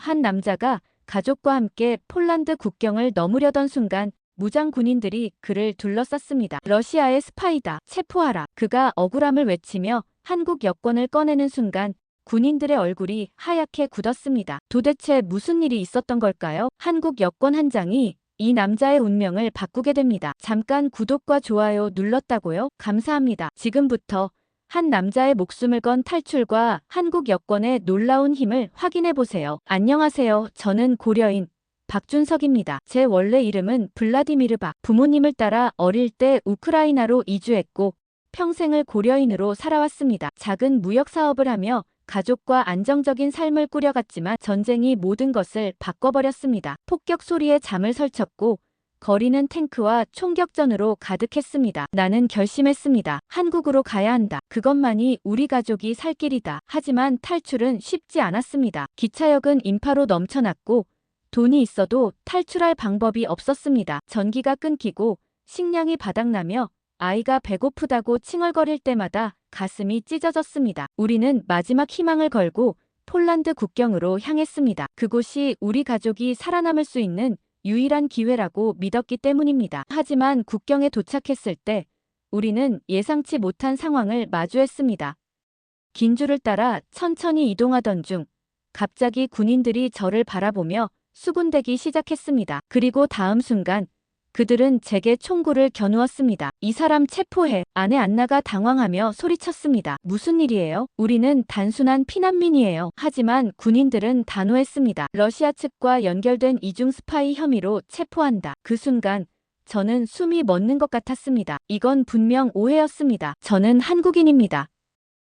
한 남자가 가족과 함께 폴란드 국경을 넘으려던 순간 무장 군인들이 그를 둘러쌌습니다. 러시아의 스파이다. 체포하라. 그가 억울함을 외치며 한국 여권을 꺼내는 순간 군인들의 얼굴이 하얗게 굳었습니다. 도대체 무슨 일이 있었던 걸까요? 한국 여권 한 장이 이 남자의 운명을 바꾸게 됩니다. 잠깐 구독과 좋아요 눌렀다고요? 감사합니다. 지금부터 한 남자의 목숨을 건 탈출과 한국 여권의 놀라운 힘을 확인해 보세요. 안녕하세요. 저는 고려인 박준석입니다. 제 원래 이름은 블라디미르 박. 부모님을 따라 어릴 때 우크라이나로 이주했고 평생을 고려인으로 살아왔습니다. 작은 무역 사업을 하며 가족과 안정적인 삶을 꾸려갔지만 전쟁이 모든 것을 바꿔버렸습니다. 폭격 소리에 잠을 설쳤고 거리는 탱크와 총격전으로 가득했습니다. 나는 결심했습니다. 한국으로 가야 한다. 그것만이 우리 가족이 살 길이다. 하지만 탈출은 쉽지 않았습니다. 기차역은 인파로 넘쳐났고 돈이 있어도 탈출할 방법이 없었습니다. 전기가 끊기고 식량이 바닥나며 아이가 배고프다고 칭얼거릴 때마다 가슴이 찢어졌습니다. 우리는 마지막 희망을 걸고 폴란드 국경으로 향했습니다. 그곳이 우리 가족이 살아남을 수 있는 유일한 기회라고 믿었기 때문입니다. 하지만 국경에 도착했을 때 우리는 예상치 못한 상황을 마주했습니다. 긴 줄을 따라 천천히 이동하던 중 갑자기 군인들이 저를 바라보며 수군대기 시작했습니다. 그리고 다음 순간 그들은 제게 총구를 겨누었습니다. 이 사람 체포해. 안에 안나가 당황하며 소리쳤습니다. 무슨 일이에요? 우리는 단순한 피난민이에요. 하지만 군인들은 단호했습니다. 러시아 측과 연결된 이중 스파이 혐의로 체포한다. 그 순간 저는 숨이 멎는 것 같았습니다. 이건 분명 오해였습니다. 저는 한국인입니다.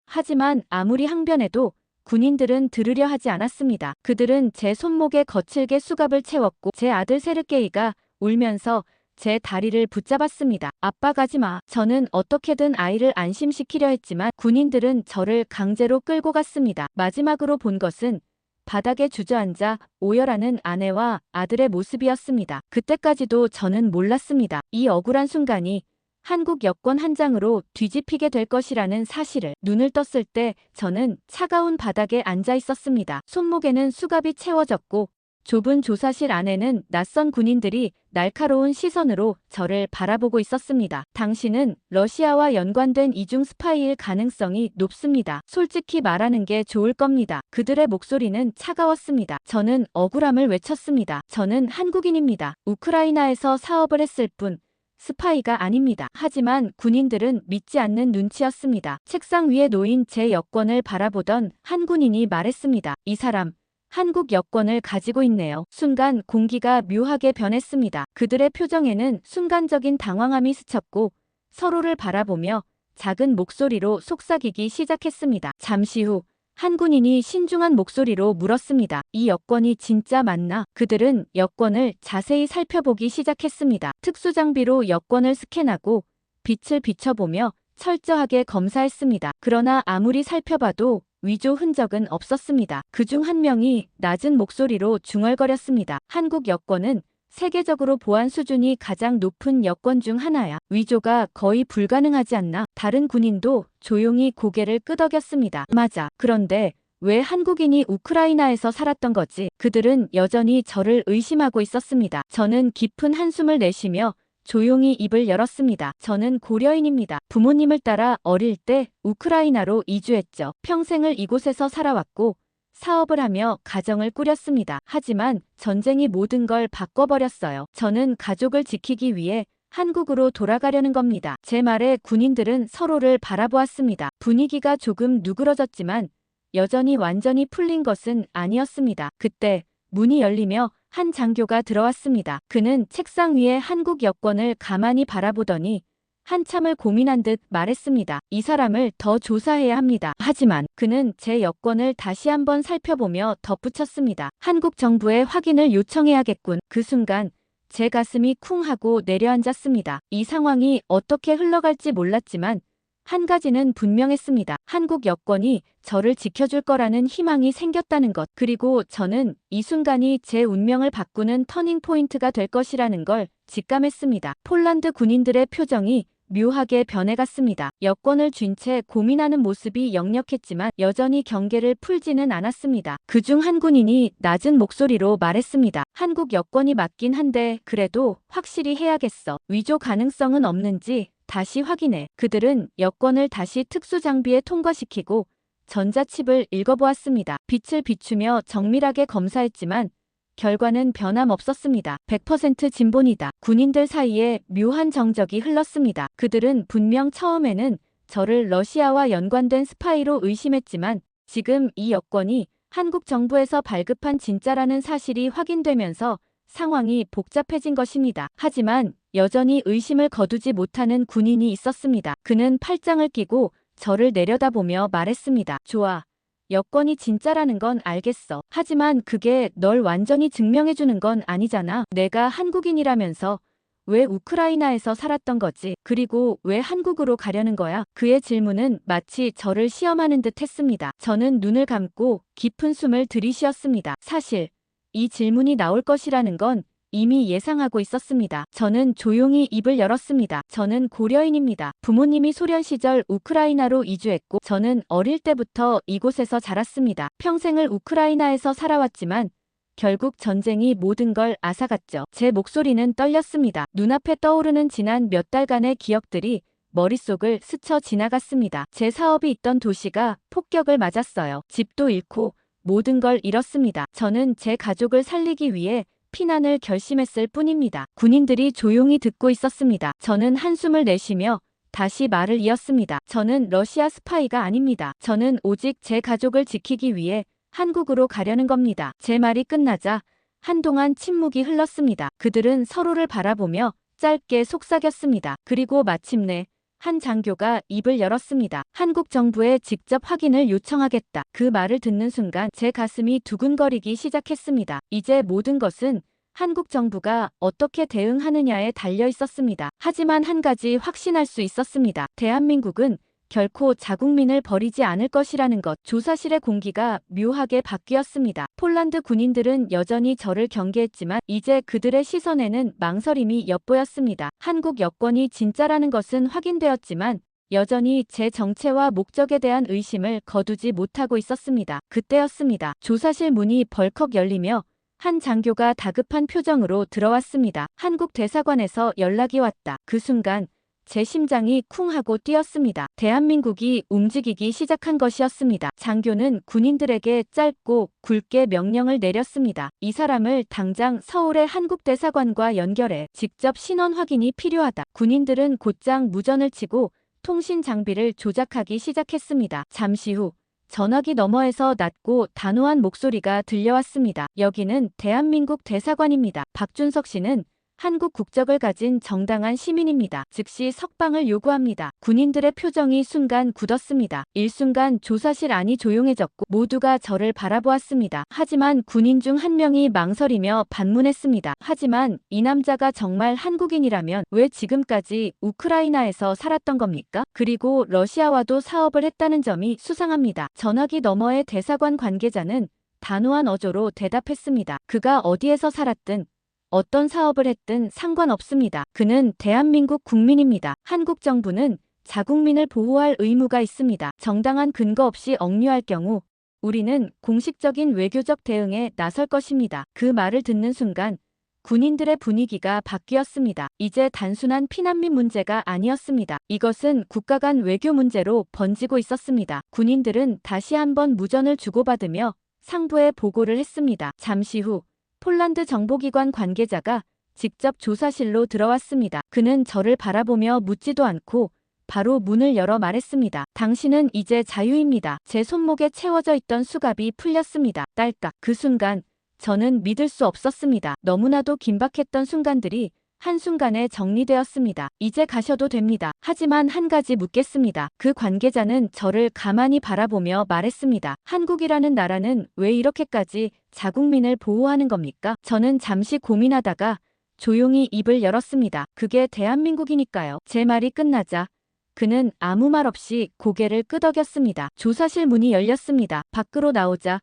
하지만 아무리 항변해도 군인들은 들으려 하지 않았습니다. 그들은 제 손목에 거칠게 수갑을 채웠고 제 아들 세르게이가 울면서 제 다리를 붙잡았습니다. 아빠 가지마. 저는 어떻게든 아이를 안심시키려 했지만 군인들은 저를 강제로 끌고 갔습니다. 마지막으로 본 것은 바닥에 주저앉아 오열하는 아내와 아들의 모습이었습니다. 그때까지도 저는 몰랐습니다. 이 억울한 순간이 한국 여권 한 장으로 뒤집히게 될 것이라는 사실을. 눈을 떴을 때 저는 차가운 바닥에 앉아 있었습니다. 손목에는 수갑이 채워졌고 좁은 조사실 안에는 낯선 군인들이 날카로운 시선으로 저를 바라보고 있었습니다. 당신은 러시아와 연관된 이중 스파이일 가능성이 높습니다. 솔직히 말하는 게 좋을 겁니다. 그들의 목소리는 차가웠습니다. 저는 억울함을 외쳤습니다. 저는 한국인입니다. 우크라이나에서 사업을 했을 뿐 스파이가 아닙니다. 하지만 군인들은 믿지 않는 눈치였습니다. 책상 위에 놓인 제 여권을 바라보던 한 군인이 말했습니다. 이 사람 한국 여권을 가지고 있네요. 순간 공기가 묘하게 변했습니다. 그들의 표정에는 순간적인 당황함이 스쳤고 서로를 바라보며 작은 목소리로 속삭이기 시작했습니다. 잠시 후 한 군인이 신중한 목소리로 물었습니다. 이 여권이 진짜 맞나? 그들은 여권을 자세히 살펴보기 시작했습니다. 특수장비로 여권을 스캔하고 빛을 비춰보며 철저하게 검사했습니다. 그러나 아무리 살펴봐도 위조 흔적은 없었습니다. 그중 한 명이 낮은 목소리로 중얼거렸습니다. 한국 여권은 세계적으로 보안 수준이 가장 높은 여권 중 하나야. 위조가 거의 불가능하지 않나? 다른 군인도 조용히 고개를 끄덕였습니다. 맞아. 그런데 왜 한국인이 우크라이나에서 살았던 거지? 그들은 여전히 저를 의심하고 있었습니다. 저는 깊은 한숨을 내쉬며 조용히 입을 열었습니다. 저는 고려인입니다. 부모님을 따라 어릴 때 우크라이나로 이주했죠. 평생을 이곳에서 살아왔고 사업을 하며 가정을 꾸렸습니다. 하지만 전쟁이 모든 걸 바꿔버렸어요. 저는 가족을 지키기 위해 한국으로 돌아가려는 겁니다. 제 말에 군인들은 서로를 바라보았습니다. 분위기가 조금 누그러졌지만 여전히 완전히 풀린 것은 아니었습니다. 그때 문이 열리며 한 장교가 들어왔습니다. 그는 책상 위에 한국 여권을 가만히 바라보더니 한참을 고민한 듯 말했습니다. 이 사람을 더 조사해야 합니다. 하지만 그는 제 여권을 다시 한번 살펴보며 덧붙였습니다. 한국 정부에 확인을 요청해야겠군. 그 순간 제 가슴이 쿵 하고 내려앉았습니다. 이 상황이 어떻게 흘러갈지 몰랐지만 한 가지는 분명했습니다. 한국 여권이 저를 지켜줄 거라는 희망이 생겼다는 것. 그리고 저는 이 순간이 제 운명을 바꾸는 터닝 포인트가 될 것이라는 걸 직감했습니다. 폴란드 군인들의 표정이 묘하게 변해갔습니다. 여권을 쥔 채 고민하는 모습이 역력했지만 여전히 경계를 풀지는 않았습니다. 그중 한 군인이 낮은 목소리로 말했습니다. 한국 여권이 맞긴 한데 그래도 확실히 해야겠어. 위조 가능성은 없는지 다시 확인해. 그들은 여권을 다시 특수장비에 통과시키고 전자칩을 읽어보았습니다. 빛을 비추며 정밀하게 검사했지만 결과는 변함없었습니다. 100% 진본이다. 군인들 사이에 묘한 정적이 흘렀습니다. 그들은 분명 처음에는 저를 러시아와 연관된 스파이로 의심했지만 지금 이 여권이 한국 정부에서 발급한 진짜라는 사실이 확인되면서 상황이 복잡해진 것입니다. 하지만 여전히 의심을 거두지 못하는 군인이 있었습니다. 그는 팔짱을 끼고 저를 내려다보며 말했습니다. 좋아. 여권이 진짜라는 건 알겠어. 하지만 그게 널 완전히 증명해주는 건 아니잖아. 내가 한국인이라면서 왜 우크라이나에서 살았던 거지? 그리고 왜 한국으로 가려는 거야? 그의 질문은 마치 저를 시험하는 듯 했습니다. 저는 눈을 감고 깊은 숨을 들이쉬었습니다. 사실 이 질문이 나올 것이라는 건 이미 예상하고 있었습니다. 저는 조용히 입을 열었습니다. 저는 고려인입니다. 부모님이 소련 시절 우크라이나로 이주했고 저는 어릴 때부터 이곳에서 자랐습니다. 평생을 우크라이나에서 살아왔지만 결국 전쟁이 모든 걸 앗아갔죠. 제 목소리는 떨렸습니다. 눈앞에 떠오르는 지난 몇 달간의 기억들이 머릿속을 스쳐 지나갔습니다. 제 사업이 있던 도시가 폭격을 맞았어요. 집도 잃고 모든 걸 잃었습니다. 저는 제 가족을 살리기 위해 피난을 결심했을 뿐입니다. 군인들이 조용히 듣고 있었습니다. 저는 한숨을 내쉬며 다시 말을 이었습니다. 저는 러시아 스파이가 아닙니다. 저는 오직 제 가족을 지키기 위해 한국으로 가려는 겁니다. 제 말이 끝나자 한동안 침묵이 흘렀습니다. 그들은 서로를 바라보며 짧게 속삭였습니다. 그리고 마침내 한 장교가 입을 열었습니다. 한국 정부에 직접 확인을 요청하겠다. 그 말을 듣는 순간 제 가슴이 두근거리기 시작했습니다. 이제 모든 것은 한국 정부가 어떻게 대응하느냐에 달려 있었습니다. 하지만 한 가지 확신할 수 있었습니다. 대한민국은 결코 자국민을 버리지 않을 것이라는 것. 조사실의 공기가 묘하게 바뀌었습니다. 폴란드 군인들은 여전히 저를 경계했지만 이제 그들의 시선에는 망설임이 엿보였습니다. 한국 여권이 진짜라는 것은 확인되었지만 여전히 제 정체와 목적에 대한 의심을 거두지 못하고 있었습니다. 그때였습니다. 조사실 문이 벌컥 열리며 한 장교가 다급한 표정으로 들어왔습니다. 한국 대사관에서 연락이 왔다. 그 순간 제 심장이 쿵 하고 뛰었습니다. 대한민국이 움직이기 시작한 것이었습니다. 장교는 군인들에게 짧고 굵게 명령을 내렸습니다. 이 사람을 당장 서울의 한국 대사관과 연결해. 직접 신원 확인이 필요하다. 군인들은 곧장 무전을 치고 통신 장비를 조작하기 시작했습니다. 잠시 후 전화기 너머에서 낮고 단호한 목소리가 들려왔습니다. 여기는 대한민국 대사관입니다. 박준석 씨는 한국 국적을 가진 정당한 시민입니다. 즉시 석방을 요구합니다. 군인들의 표정이 순간 굳었습니다. 일순간 조사실 안이 조용해졌고 모두가 저를 바라보았습니다. 하지만 군인 중 한 명이 망설이며 반문했습니다. 하지만 이 남자가 정말 한국인이라면 왜 지금까지 우크라이나에서 살았던 겁니까? 그리고 러시아와도 사업을 했다는 점이 수상합니다. 전화기 너머의 대사관 관계자는 단호한 어조로 대답했습니다. 그가 어디에서 살았든 어떤 사업을 했든 상관없습니다. 그는 대한민국 국민입니다. 한국 정부는 자국민을 보호할 의무가 있습니다. 정당한 근거 없이 억류할 경우 우리는 공식적인 외교적 대응에 나설 것입니다. 그 말을 듣는 순간 군인들의 분위기가 바뀌었습니다. 이제 단순한 피난민 문제가 아니었습니다. 이것은 국가 간 외교 문제로 번지고 있었습니다. 군인들은 다시 한번 무전을 주고받으며 상부에 보고를 했습니다. 잠시 후 폴란드 정보기관 관계자가 직접 조사실로 들어왔습니다. 그는 저를 바라보며 묻지도 않고 바로 문을 열어 말했습니다. 당신은 이제 자유입니다. 제 손목에 채워져 있던 수갑이 풀렸습니다. 딸깍. 그 순간 저는 믿을 수 없었습니다. 너무나도 긴박했던 순간들이 한순간에 정리되었습니다. 이제 가셔도 됩니다. 하지만 한 가지 묻겠습니다. 그 관계자는 저를 가만히 바라보며 말했습니다. 한국이라는 나라는 왜 이렇게까지 자국민을 보호하는 겁니까? 저는 잠시 고민하다가 조용히 입을 열었습니다. 그게 대한민국이니까요. 제 말이 끝나자 그는 아무 말 없이 고개를 끄덕였습니다. 조사실 문이 열렸습니다. 밖으로 나오자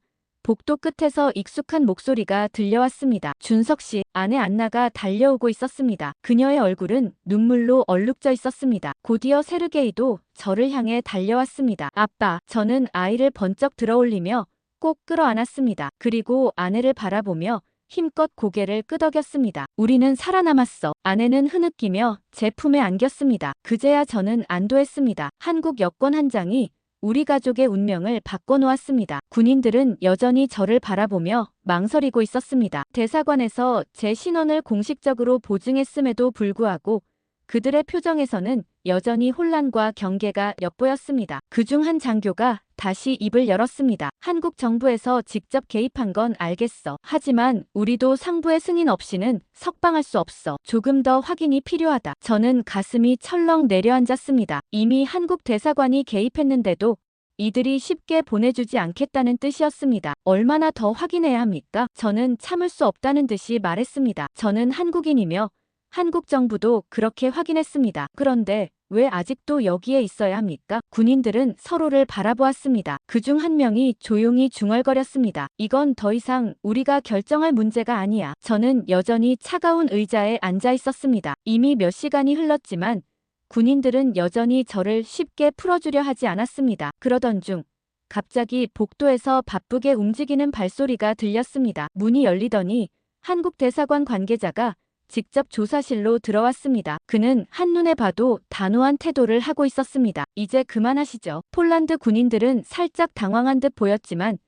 복도 끝에서 익숙한 목소리가 들려왔습니다. 준석 씨, 아내 안나가 달려오고 있었습니다. 그녀의 얼굴은 눈물로 얼룩져 있었습니다. 곧이어 세르게이도 저를 향해 달려왔습니다. 아빠, 저는 아이를 번쩍 들어올리며 꼭 끌어안았습니다. 그리고 아내를 바라보며 힘껏 고개를 끄덕였습니다. 우리는 살아남았어. 아내는 흐느끼며 제 품에 안겼습니다. 그제야 저는 안도했습니다. 한국 여권 한 장이 우리 가족의 운명을 바꿔놓았습니다. 군인들은 여전히 저를 바라보며 망설이고 있었습니다. 대사관에서 제 신원을 공식적으로 보증했음에도 불구하고 그들의 표정에서는 여전히 혼란과 경계가 엿보였습니다. 그중 한 장교가 다시 입을 열었습니다. 한국 정부에서 직접 개입한 건 알겠어. 하지만 우리도 상부의 승인 없이는 석방할 수 없어. 조금 더 확인이 필요하다. 저는 가슴이 철렁 내려앉았습니다. 이미 한국 대사관이 개입했는데도 이들이 쉽게 보내주지 않겠다는 뜻이었습니다. 얼마나 더 확인해야 합니까? 저는 참을 수 없다는 듯이 말했습니다. 저는 한국인이며 한국 정부도 그렇게 확인했습니다. 그런데 왜 아직도 여기에 있어야 합니까? 군인들은 서로를 바라보았습니다. 그중 한 명이 조용히 중얼거렸습니다. 이건 더 이상 우리가 결정할 문제가 아니야. 저는 여전히 차가운 의자에 앉아 있었습니다. 이미 몇 시간이 흘렀지만 군인들은 여전히 저를 쉽게 풀어주려 하지 않았습니다. 그러던 중 갑자기 복도에서 바쁘게 움직이는 발소리가 들렸습니다. 문이 열리더니 한국 대사관 관계자가 직접 조사실로 들어왔습니다. 그는 한눈에 봐도 단호한 태도를 하고 있었습니다. 이제 그만하시죠. 폴란드 군인들은 살짝 당황한 듯 보였지만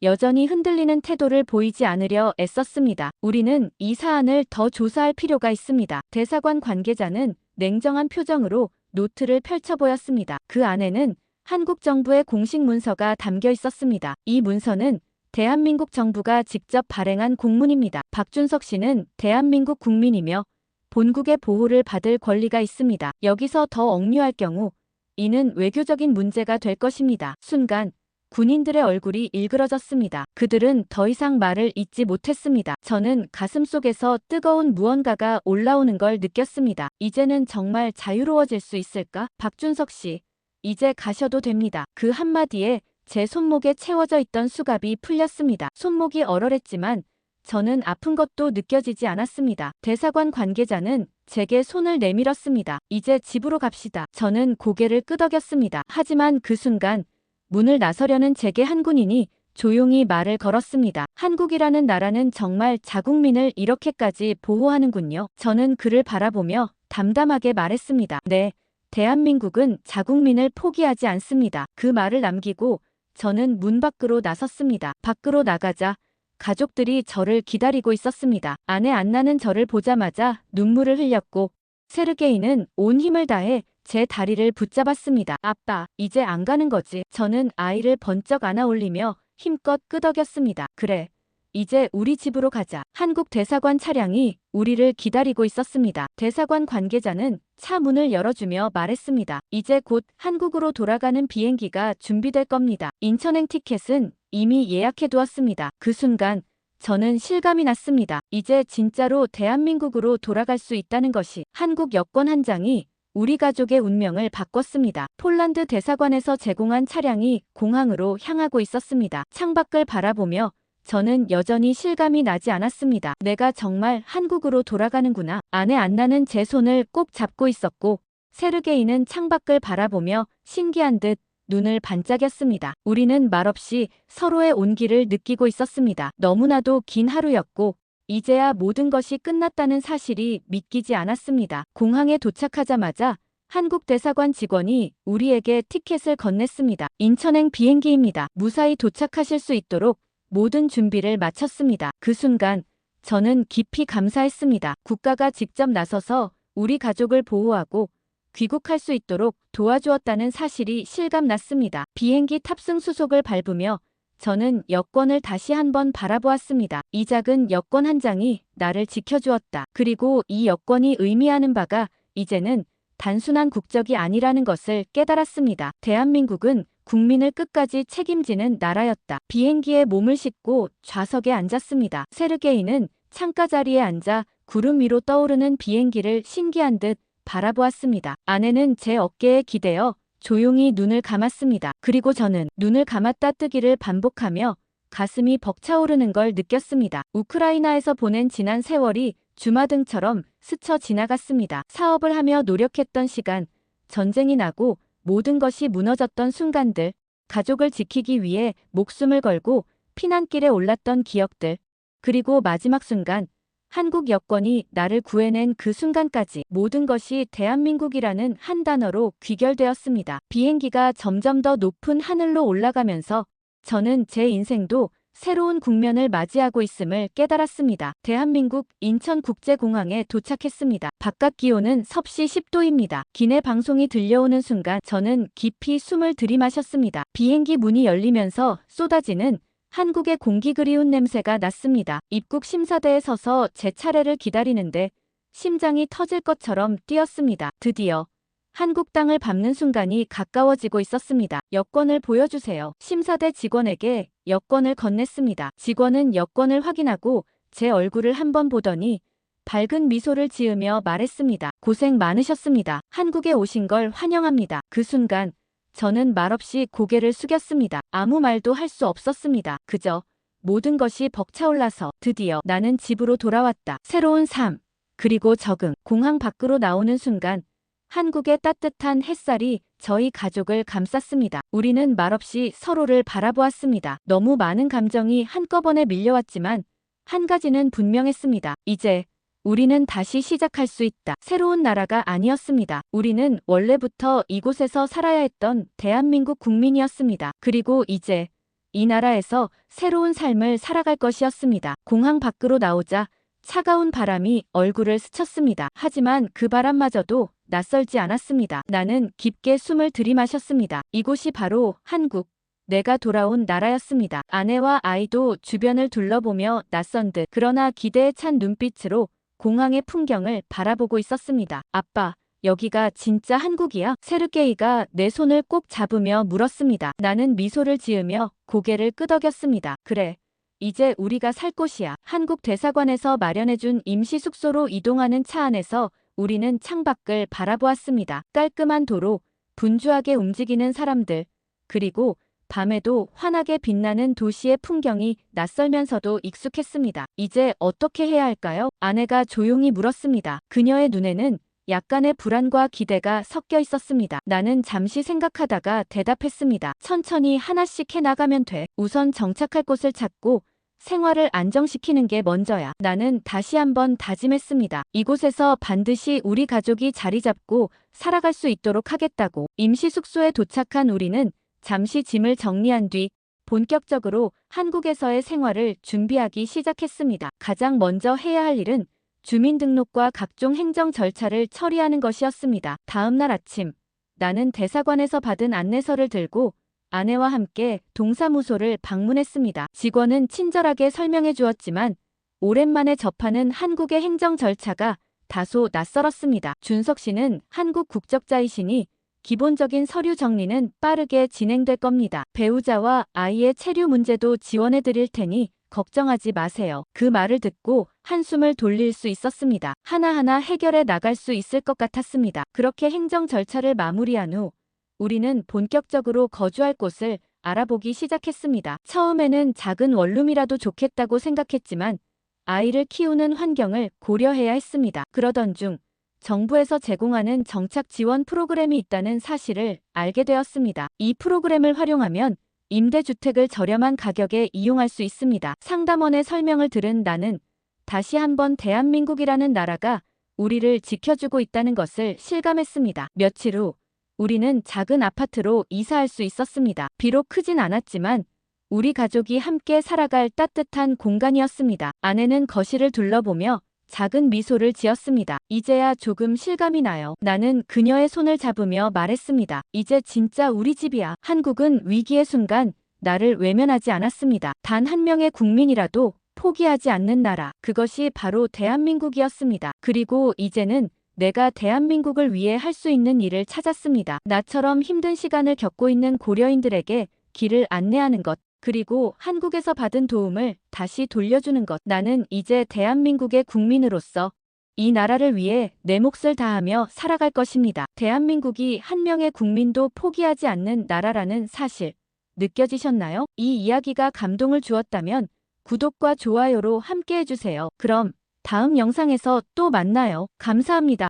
여전히 흔들리는 태도를 보이지 않으려 애썼습니다. 우리는 이 사안을 더 조사할 필요가 있습니다. 대사관 관계자는 냉정한 표정으로 노트를 펼쳐 보였습니다. 그 안에는 한국 정부의 공식 문서가 담겨 있었습니다. 이 문서는 대한민국 정부가 직접 발행한 공문입니다. 박준석 씨는 대한민국 국민이며 본국의 보호를 받을 권리가 있습니다. 여기서 더 억류할 경우 이는 외교적인 문제가 될 것입니다. 순간 군인들의 얼굴이 일그러졌습니다. 그들은 더 이상 말을 잇지 못했습니다. 저는 가슴속에서 뜨거운 무언가가 올라오는 걸 느꼈습니다. 이제는 정말 자유로워질 수 있을까? 박준석 씨, 이제 가셔도 됩니다. 그 한마디에 제 손목에 채워져 있던 수갑이 풀렸습니다. 손목이 얼얼했지만 저는 아픈 것도 느껴지지 않았습니다. 대사관 관계자는 제게 손을 내밀었습니다. 이제 집으로 갑시다. 저는 고개를 끄덕였습니다. 하지만 그 순간 문을 나서려는 제게 한 군인이 조용히 말을 걸었습니다. 한국이라는 나라는 정말 자국민을 이렇게까지 보호하는군요. 저는 그를 바라보며 담담하게 말했습니다. 네, 대한민국은 자국민을 포기하지 않습니다. 그 말을 남기고 저는 문 밖으로 나섰습니다. 밖으로 나가자 가족들이 저를 기다리고 있었습니다. 아내 안나는 저를 보자마자 눈물을 흘렸고 세르게이는 온 힘을 다해 제 다리를 붙잡았습니다. 아빠, 이제 안 가는 거지? 저는 아이를 번쩍 안아 올리며 힘껏 끄덕였습니다. 그래, 이제 우리 집으로 가자. 한국 대사관 차량이 우리를 기다리고 있었습니다. 대사관 관계자는 차 문을 열어주며 말했습니다. 이제 곧 한국으로 돌아가는 비행기가 준비될 겁니다. 인천행 티켓은 이미 예약해두었습니다. 그 순간 저는 실감이 났습니다. 이제 진짜로 대한민국으로 돌아갈 수 있다는 것이 한국 여권 한 장이 우리 가족의 운명을 바꿨습니다. 폴란드 대사관에서 제공한 차량이 공항으로 향하고 있었습니다. 창밖을 바라보며 저는 여전히 실감이 나지 않았습니다. 내가 정말 한국으로 돌아가는구나. 아내 안나는 제 손을 꼭 잡고 있었고 세르게이는 창밖을 바라보며 신기한 듯 눈을 반짝였습니다. 우리는 말없이 서로의 온기를 느끼고 있었습니다. 너무나도 긴 하루였고 이제야 모든 것이 끝났다는 사실이 믿기지 않았습니다. 공항에 도착하자마자 한국 대사관 직원이 우리에게 티켓을 건넸습니다. 인천행 비행기입니다. 무사히 도착하실 수 있도록 모든 준비를 마쳤습니다. 그 순간 저는 깊이 감사했습니다. 국가가 직접 나서서 우리 가족을 보호하고 귀국할 수 있도록 도와주었다는 사실이 실감났습니다. 비행기 탑승 수속을 밟으며 저는 여권을 다시 한번 바라보았습니다. 이 작은 여권 한 장이 나를 지켜주었다. 그리고 이 여권이 의미하는 바가 이제는 단순한 국적이 아니라는 것을 깨달았습니다. 대한민국은 국민을 끝까지 책임지는 나라였다. 비행기에 몸을 싣고 좌석에 앉았습니다. 세르게이는 창가 자리에 앉아 구름 위로 떠오르는 비행기를 신기한 듯 바라보았습니다. 아내는 제 어깨에 기대어 조용히 눈을 감았습니다. 그리고 저는 눈을 감았다 뜨기를 반복하며 가슴이 벅차오르는 걸 느꼈습니다. 우크라이나에서 보낸 지난 세월이 주마등처럼 스쳐 지나갔습니다. 사업을 하며 노력했던 시간, 전쟁이 나고 모든 것이 무너졌던 순간들, 가족을 지키기 위해 목숨을 걸고 피난길에 올랐던 기억들, 그리고 마지막 순간, 한국 여권이 나를 구해낸 그 순간까지 모든 것이 대한민국이라는 한 단어로 귀결되었습니다. 비행기가 점점 더 높은 하늘로 올라가면서 저는 제 인생도 새로운 국면을 맞이하고 있음을 깨달았습니다. 대한민국 인천국제공항에 도착했습니다. 바깥 기온은 섭씨 10도입니다. 기내 방송이 들려오는 순간 저는 깊이 숨을 들이마셨습니다. 비행기 문이 열리면서 쏟아지는 한국의 공기 그리운 냄새가 났습니다. 입국 심사대에 서서 제 차례를 기다리는데 심장이 터질 것처럼 뛰었습니다. 드디어 한국 땅을 밟는 순간이 가까워지고 있었습니다. 여권을 보여주세요. 심사대 직원에게 여권을 건넸습니다. 직원은 여권을 확인하고 제 얼굴을 한번 보더니 밝은 미소를 지으며 말했습니다. 고생 많으셨습니다. 한국에 오신 걸 환영합니다. 그 순간 저는 말없이 고개를 숙였습니다. 아무 말도 할 수 없었습니다. 그저 모든 것이 벅차올라서 드디어 나는 집으로 돌아왔다. 새로운 삶, 그리고 적응. 공항 밖으로 나오는 순간 한국의 따뜻한 햇살이 저희 가족을 감쌌습니다. 우리는 말없이 서로를 바라보았습니다. 너무 많은 감정이 한꺼번에 밀려왔지만 한 가지는 분명했습니다. 이제 우리는 다시 시작할 수 있다. 새로운 나라가 아니었습니다. 우리는 원래부터 이곳에서 살아야 했던 대한민국 국민이었습니다. 그리고 이제 이 나라에서 새로운 삶을 살아갈 것이었습니다. 공항 밖으로 나오자 차가운 바람이 얼굴을 스쳤습니다. 하지만 그 바람마저도 낯설지 않았습니다. 나는 깊게 숨을 들이마셨습니다. 이곳이 바로 한국, 내가 돌아온 나라였습니다. 아내와 아이도 주변을 둘러보며 낯선 듯 그러나 기대에 찬 눈빛으로 공항의 풍경을 바라보고 있었습니다. 아빠, 여기가 진짜 한국이야? 세르게이가 내 손을 꼭 잡으며 물었습니다. 나는 미소를 지으며 고개를 끄덕였습니다. 그래. 이제 우리가 살 곳이야. 한국 대사관에서 마련해준 임시 숙소로 이동하는 차 안에서 우리는 창밖을 바라보았습니다. 깔끔한 도로, 분주하게 움직이는 사람들, 그리고 밤에도 환하게 빛나는 도시의 풍경이 낯설면서도 익숙했습니다. 이제 어떻게 해야 할까요? 아내가 조용히 물었습니다. 그녀의 눈에는 약간의 불안과 기대가 섞여 있었습니다. 나는 잠시 생각하다가 대답했습니다. 천천히 하나씩 해나가면 돼. 우선 정착할 곳을 찾고 생활을 안정시키는 게 먼저야. 나는 다시 한번 다짐했습니다. 이곳에서 반드시 우리 가족이 자리 잡고 살아갈 수 있도록 하겠다고. 임시 숙소에 도착한 우리는 잠시 짐을 정리한 뒤 본격적으로 한국에서의 생활을 준비하기 시작했습니다. 가장 먼저 해야 할 일은 주민등록과 각종 행정 절차를 처리하는 것이었습니다. 다음 날 아침, 나는 대사관에서 받은 안내서를 들고 아내와 함께 동사무소를 방문했습니다. 직원은 친절하게 설명해 주었지만 오랜만에 접하는 한국의 행정 절차가 다소 낯설었습니다. 준석 씨는 한국 국적자이시니 기본적인 서류 정리는 빠르게 진행될 겁니다. 배우자와 아이의 체류 문제도 지원해 드릴 테니 걱정하지 마세요. 그 말을 듣고 한숨을 돌릴 수 있었습니다. 하나하나 해결해 나갈 수 있을 것 같았습니다. 그렇게 행정 절차를 마무리한 후 우리는 본격적으로 거주할 곳을 알아보기 시작했습니다. 처음에는 작은 원룸이라도 좋겠다고 생각했지만 아이를 키우는 환경을 고려해야 했습니다. 그러던 중 정부에서 제공하는 정착 지원 프로그램이 있다는 사실을 알게 되었습니다. 이 프로그램을 활용하면 임대주택을 저렴한 가격에 이용할 수 있습니다. 상담원의 설명을 들은 나는 다시 한번 대한민국이라는 나라가 우리를 지켜주고 있다는 것을 실감했습니다. 며칠 후 우리는 작은 아파트로 이사할 수 있었습니다. 비록 크진 않았지만 우리 가족이 함께 살아갈 따뜻한 공간이었습니다. 아내는 거실을 둘러보며 작은 미소를 지었습니다. 이제야 조금 실감이 나요. 나는 그녀의 손을 잡으며 말했습니다. 이제 진짜 우리 집이야. 한국은 위기의 순간 나를 외면하지 않았습니다. 단 한 명의 국민이라도 포기하지 않는 나라. 그것이 바로 대한민국이었습니다. 그리고 이제는 내가 대한민국을 위해 할 수 있는 일을 찾았습니다. 나처럼 힘든 시간을 겪고 있는 고려인들에게 길을 안내하는 것. 그리고 한국에서 받은 도움을 다시 돌려주는 것. 나는 이제 대한민국의 국민으로서 이 나라를 위해 내 몫을 다하며 살아갈 것입니다. 대한민국이 한 명의 국민도 포기하지 않는 나라라는 사실. 느껴지셨나요? 이 이야기가 감동을 주었다면 구독과 좋아요로 함께 해주세요. 그럼 다음 영상에서 또 만나요. 감사합니다.